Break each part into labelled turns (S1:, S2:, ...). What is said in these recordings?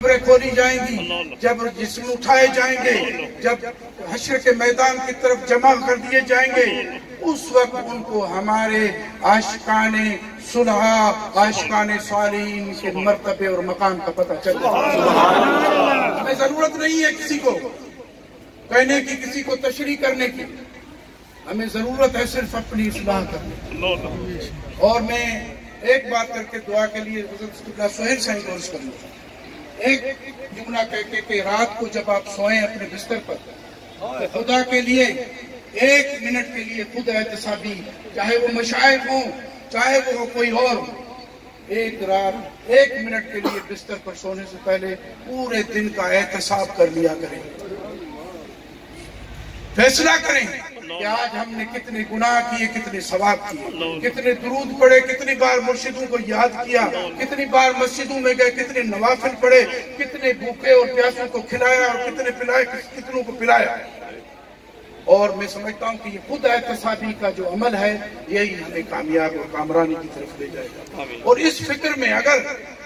S1: قبریں کھولی جائیں گی، جب جسم اٹھائے جائیں گے، جب حشر کے میدان کی طرف جمع کر دیے جائیں گے، اس وقت ان کو ہمارے عاشقان صلح، عاشقان صالحین کے مرتبے اور مقام کا پتہ چل جائے گا۔ ہمیں ضرورت نہیں ہے کسی کو کہنے کی، کسی کو تشریح کرنے کی، ہمیں ضرورت ہے صرف اپنی اصلاح کرنے کی۔ اور میں ایک بات کر کے دعا کے لیے حضرت سہیل صاحب کو عرض کروں گا، ایک جملہ کہہ کے کہ رات کو جب آپ سوئیں اپنے بستر پر تو خدا کے لیے 1 منٹ کے لیے خود احتسابی، چاہے وہ مشائخ ہوں چاہے وہ کوئی اور، ایک رات 1 منٹ کے لیے بستر پر سونے سے پہلے پورے دن کا احتساب کر لیا کریں، فیصلہ کریں کہ آج ہم نے کتنے گناہ کیے، کتنے ثواب کیے، کتنے درود پڑھے، کتنی بار مرشدوں کو یاد کیا، کتنی بار مسجدوں میں گئے، کتنے نوافل پڑھے، کتنے بھوکے اور پیاسوں کو کھلایا اور کتنے پلائے، کتنوں کو پلایا۔ اور میں سمجھتا ہوں کہ یہ خود احتسابی کا جو عمل ہے یہی ہمیں کامیاب اور کامرانی کی طرف لے جائے گا۔ اور اس فکر میں اگر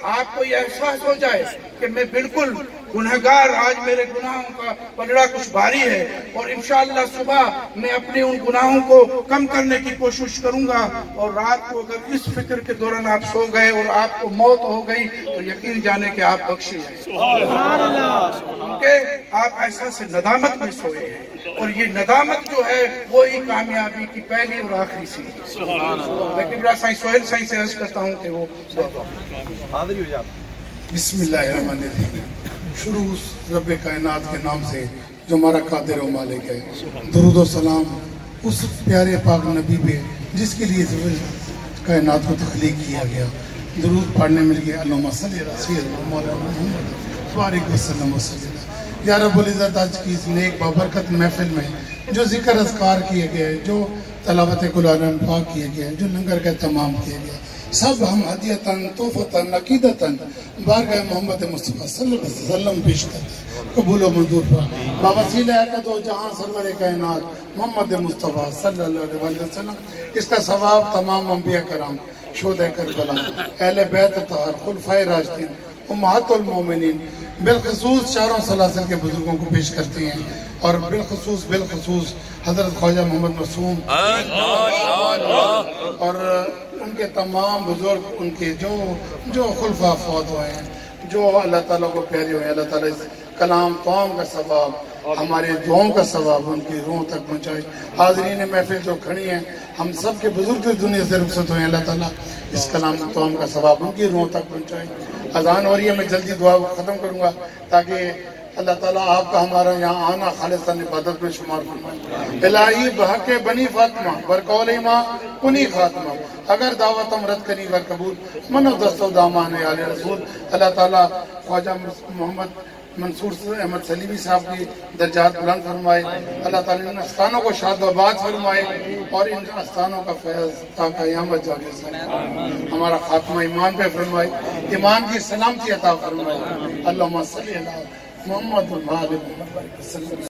S1: آپ کو یہ احساس ہو جائے کہ میں بالکل گنہگار، آج میرے گناہوں کا پلڑا کچھ بھاری ہے اور انشاءاللہ صبح میں اپنے ان گناہوں کو کم کرنے کی کوشش کروں گا، اور رات کو اگر اس فکر کے دوران آپ سو گئے اور آپ کو موت ہو گئی تو یقین جانے کہ آپ بخشے ہیں، کیونکہ آپ احساس ندامت میں سوئے ہیں، اور یہ ندامت جو ہے وہی کامیابی کی پہلی اور آخری سی ہے۔ میں قبلہ سائیں سہیل سائیں سے عرض کرتا ہوں کہ وہ
S2: بسم اللہ الرحمن الرحیم۔ شروع اس رب کائنات کے نام سے جو ہمارا قادر و مالک ہے، درود و سلام اس پیارے پاک نبی پہ جس کے لیے کائنات کو تخلیق کیا گیا۔ درود پڑھنے مل گیا، اللہم صلی علی سیدنا مولانا محمد وبارک وسلم وسلم۔ یا رب العزت، آج کی اس نیک بابرکت محفل میں جو ذکر اذکار کیے گئے، جو تلاوت قرآن پاک کیے گئے، جو لنگر کا تمام کیے گئے، سب ہم ہدیتاً توفتاً عقیدتاً بارگاہ محمد مصطفیٰ صلی اللہ علیہ وسلم پیش کرتے ہیں، قبول و منظور فرما۔ باوسیلہ حقیقت و جہاں سرور کائنات محمد مصطفیٰ صلی اللہ علیہ وسلم، اس کا ثواب تمام انبیاء کرام، شہداء کربلا، اہل بیت طاہر، خلفائے راشدین، امہات المومنین، بالخصوص چاروں سلاسل کے بزرگوں کو پیش کرتے ہیں، اور بالخصوص حضرت خواجہ محمد معصوم اور ان کے تمام بزرگ، ان کے جو خلفاء فوت ہوئے ہیں، جو اللہ تعالیٰ کو پیارے ہوئے ہیں، اللہ تعالیٰ اس کلام توام کا ثواب، ہمارے دعاؤں کا ثواب ان کی روحوں تک پہنچائے۔ حاضرین محفل جو کھڑی ہیں، ہم سب کے بزرگ جو دنیا سے رخصت ہوئے ہیں، اللہ تعالیٰ اس کلام توام کا ثواب ان کی روحوں تک پہنچائے۔ اذان ہو رہی ہے، میں جلدی دعا کو ختم کروں گا تاکہ اللہ تعالیٰ آپ کا ہمارا یہاں آنا خالصاً عبادت میں شمار فرمائے۔ الہی بحق بنی فاطمہ برقول ماں کنی خاتمہ، اگر دعوت ہم رد کری ور قبول، منو دست و دامان آل رسول۔ اللہ تعالیٰ خواجہ محمد منصور احمد سلیمی صاحب کی درجات بلند فرمائے، اللہ تعالیٰ ان استانوں کو شاد و آباد فرمائے، اور ان استانوں کا فیض تا قیامت جاری رہے۔ ہمارا خاتمہ ایمان پہ فرمائے، ایمان کی سلامتی عطا فرمائے۔ اللہم صلی علی محمد و آل محمد۔